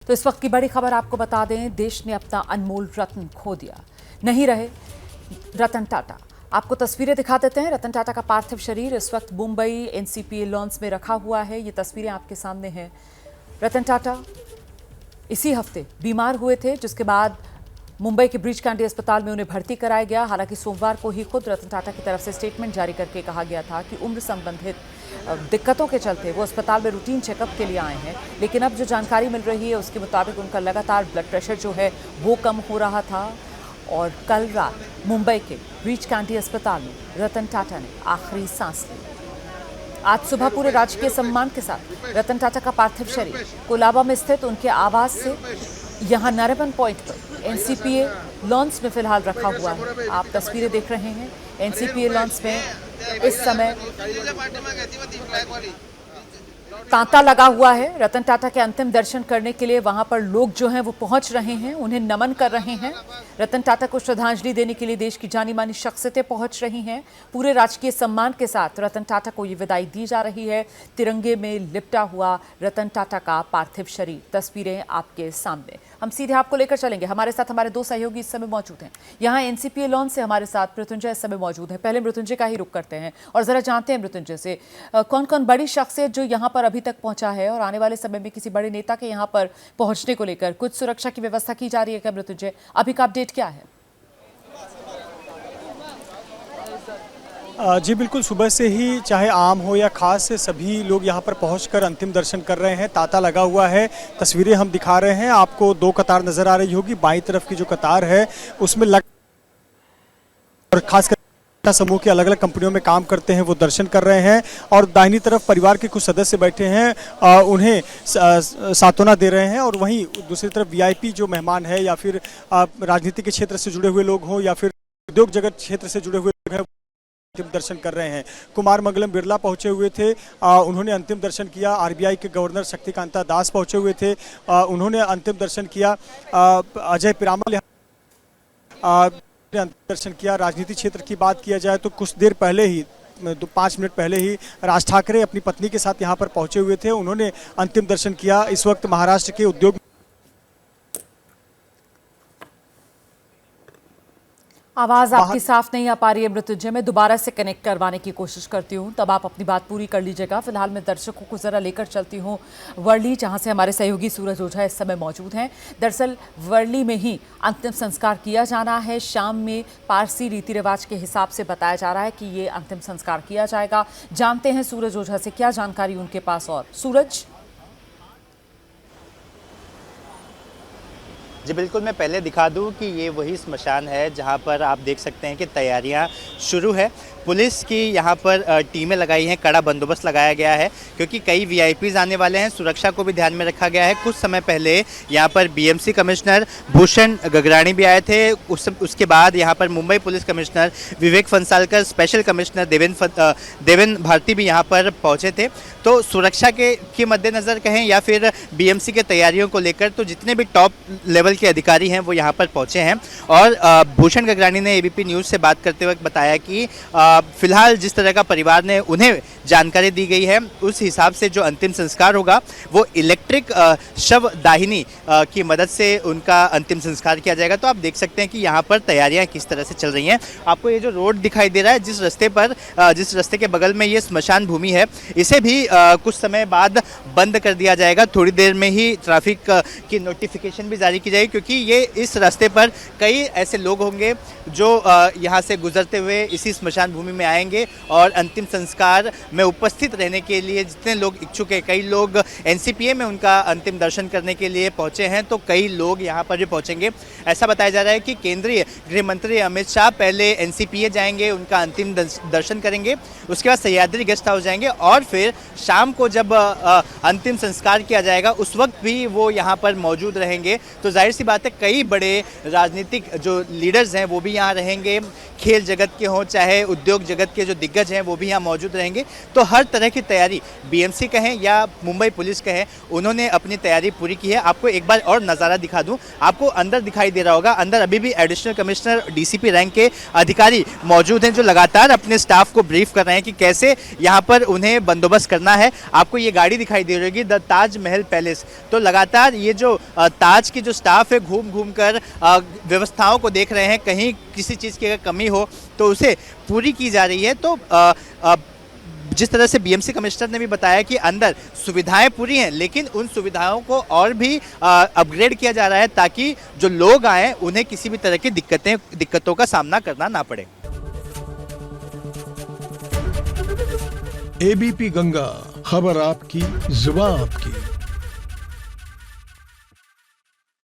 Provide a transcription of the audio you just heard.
तो इस वक्त की बड़ी खबर आपको बता दें, देश ने अपना अनमोल रत्न खो दिया। नहीं रहे रतन टाटा। आपको तस्वीरें दिखा देते हैं। रतन टाटा का पार्थिव शरीर इस वक्त मुंबई एनसीपीए लॉन्स में रखा हुआ है। ये तस्वीरें आपके सामने हैं। रतन टाटा इसी हफ्ते बीमार हुए थे, जिसके बाद मुंबई के ब्रीच कैंडी अस्पताल में उन्हें भर्ती कराया गया। हालांकि सोमवार को ही खुद रतन टाटा की तरफ से स्टेटमेंट जारी करके कहा गया था कि उम्र संबंधित दिक्कतों के चलते वो अस्पताल में रूटीन चेकअप के लिए आए हैं। लेकिन अब जो जानकारी मिल रही है उसके मुताबिक उनका लगातार ब्लड प्रेशर जो है वो कम हो रहा था और कल रात मुंबई के ब्रीच कैंडी अस्पताल में रतन टाटा ने आखिरी सांस ली। आज सुबह पूरे राजकीय सम्मान के साथ रतन टाटा का पार्थिव शरीर कोलाबा में स्थित उनके आवास से यहाँ नारेबन पॉइंट पर एनसीपीए लॉन्स में फिलहाल रखा हुआ है। आप तस्वीरें देख रहे हैं। एनसीपीए लॉन्स में इस समय तांता लगा हुआ है। रतन टाटा के अंतिम दर्शन करने के लिए वहां पर लोग जो हैं वो पहुंच रहे हैं, उन्हें नमन कर रहे हैं। रतन टाटा को श्रद्धांजलि देने के लिए देश की जानी मानी शख्सियतें पहुंच रही हैं। पूरे राजकीय सम्मान के साथ रतन टाटा को ये विदाई दी जा रही है। तिरंगे में लिपटा हुआ रतन टाटा का पार्थिव शरीर, तस्वीरें आपके सामने। हम सीधे आपको लेकर चलेंगे। हमारे साथ हमारे दो सहयोगी इस समय मौजूद हैं। यहाँ एनसीपीए लॉन्च से हमारे साथ मृत्युंजय इस समय मौजूद हैं। पहले मृत्युंजय का ही रुख करते हैं और जरा जानते हैं मृत्युंजय से कौन कौन बड़ी शख्सियत जो यहाँ पर अभी तक पहुंचा है और आने वाले समय में किसी बड़े नेता के यहाँ पर पहुंचने को लेकर कुछ सुरक्षा की व्यवस्था की जा रही है क्या मृत्युंजय? अभी का अपडेट क्या है? जी बिल्कुल, सुबह से ही चाहे आम हो या खास से सभी लोग यहाँ पर पहुंचकर अंतिम दर्शन कर रहे हैं। तांता लगा हुआ है। तस्वीरें हम दिखा रहे हैं आपको। दो कतार नजर आ रही होगी। बाईं तरफ की जो कतार है उसमें और खासकर समूह के अलग अलग कंपनियों में काम करते हैं वो दर्शन कर रहे हैं और दाहिनी तरफ परिवार के कुछ सदस्य बैठे हैं, उन्हें सांत्वना दे रहे हैं। और वहीं दूसरी तरफ वीआईपी जो मेहमान है या फिर राजनीति के क्षेत्र से जुड़े हुए लोग हों या फिर उद्योग जगत क्षेत्र से जुड़े हुए लोग हैं, अंतिम दर्शन कर रहे हैं। कुमार मंगलम बिरला पहुंचे हुए थे, उन्होंने अंतिम दर्शन किया। आरबीआई के गवर्नर शक्तिकांता दास पहुंचे हुए थे, उन्होंने अंतिम दर्शन किया। अजय पिरामल अंतिम दर्शन किया। राजनीति क्षेत्र की बात किया जाए तो कुछ देर पहले ही 5 मिनट पहले ही राज ठाकरे अपनी पत्नी के साथ यहाँ पर पहुंचे हुए थे, उन्होंने अंतिम दर्शन किया। इस वक्त महाराष्ट्र के उद्योग आवाज आपकी साफ नहीं आ पा रही है मृत्युंजय। मैं दोबारा से कनेक्ट करवाने की कोशिश करती हूँ, तब आप अपनी बात पूरी कर लीजिएगा। फिलहाल मैं दर्शकों को जरा लेकर चलती हूँ वर्ली, जहाँ से हमारे सहयोगी सूरज ओझा इस समय मौजूद हैं। दरअसल वर्ली में ही अंतिम संस्कार किया जाना है। शाम में पारसी रीति रिवाज के हिसाब से बताया जा रहा है कि ये अंतिम संस्कार किया जाएगा। जानते हैं सूरज ओझा से क्या जानकारी उनके पास। और सूरज? जी बिल्कुल, मैं पहले दिखा दूं कि ये वही स्मशान है जहां पर आप देख सकते हैं कि तैयारियां शुरू है। पुलिस की यहाँ पर टीमें लगाई हैं, कड़ा बंदोबस्त लगाया गया है क्योंकि कई वीआईपीज आने वाले हैं। सुरक्षा को भी ध्यान में रखा गया है। कुछ समय पहले यहाँ पर बीएमसी कमिश्नर भूषण गगरानी भी आए थे। उसके बाद यहाँ पर मुंबई पुलिस कमिश्नर विवेक फंसालकर, स्पेशल कमिश्नर देवेन भारती भी यहाँ पर पहुँचे थे। तो सुरक्षा के मद्देनज़र कहें या फिर बीएमसी के तैयारियों को लेकर तो जितने भी टॉप लेवल के अधिकारी हैं वो यहाँ पर पहुँचे हैं। और भूषण गगरानी ने एबीपी न्यूज़ से बात करते वक्त बताया कि फिलहाल जिस तरह का परिवार ने उन्हें जानकारी दी गई है उस हिसाब से जो अंतिम संस्कार होगा वो इलेक्ट्रिक शव दाहिनी की मदद से उनका अंतिम संस्कार किया जाएगा। तो आप देख सकते हैं कि यहाँ पर तैयारियां किस तरह से चल रही हैं। आपको ये जो रोड दिखाई दे रहा है, जिस रास्ते के बगल में ये स्मशान भूमि है, इसे भी कुछ समय बाद बंद कर दिया जाएगा। थोड़ी देर में ही ट्रैफिक की नोटिफिकेशन भी जारी की जाएगी क्योंकि ये इस रास्ते पर कई ऐसे लोग होंगे जो यहाँ से गुजरते हुए इसी स्मशान भूमि में आएंगे और अंतिम संस्कार में उपस्थित रहने के लिए जितने लोग इच्छुक हैं, कई लोग एनसीपीए में उनका अंतिम दर्शन करने के लिए पहुंचे हैं तो कई लोग यहां पर भी पहुंचेंगे। ऐसा बताया जा रहा है कि केंद्रीय गृह मंत्री अमित शाह पहले एनसीपीए जाएंगे, उनका अंतिम दर्शन करेंगे, उसके बाद सह्याद्री गेस्ट हाउस जाएंगे और फिर शाम को जब अंतिम संस्कार किया जाएगा उस वक्त भी वो यहाँ पर मौजूद रहेंगे। तो जाहिर जाहिर सी बात है कई बड़े राजनीतिक जो लीडर्स हैं वो भी यहाँ रहेंगे, खेल जगत के हों चाहे उद्योग जगत के जो दिग्गज हैं वो भी यहाँ मौजूद रहेंगे। तो हर तरह की तैयारी बीएमसी कहें या मुंबई पुलिस कहें, उन्होंने अपनी तैयारी पूरी की है। आपको एक बार और नज़ारा दिखा दूं, आपको अंदर दिखाई दे रहा होगा, अंदर अभी भी एडिशनल कमिश्नर डीसीपी रैंक के अधिकारी मौजूद हैं जो लगातार अपने स्टाफ को ब्रीफ कर रहे हैं कि कैसे यहाँ पर उन्हें बंदोबस्त करना है। आपको ये गाड़ी दिखाई दे रही होगी द ताज महल पैलेस, तो लगातार ये जो ताज की जो स्टाफ है घूम घूम कर व्यवस्थाओं को देख रहे हैं, कहीं किसी चीज़ की अगर कमी हो तो उसे पूरी की जा रही है। तो जिस तरह से बीएमसी कमिश्नर ने भी बताया कि अंदर सुविधाएं पूरी हैं, लेकिन उन सुविधाओं को और भी अपग्रेड किया जा रहा है ताकि जो लोग आए उन्हें किसी भी तरह की दिक्कतों का सामना करना ना पड़े। एबीपी गंगा, खबर आपकी, जुबान आपकी।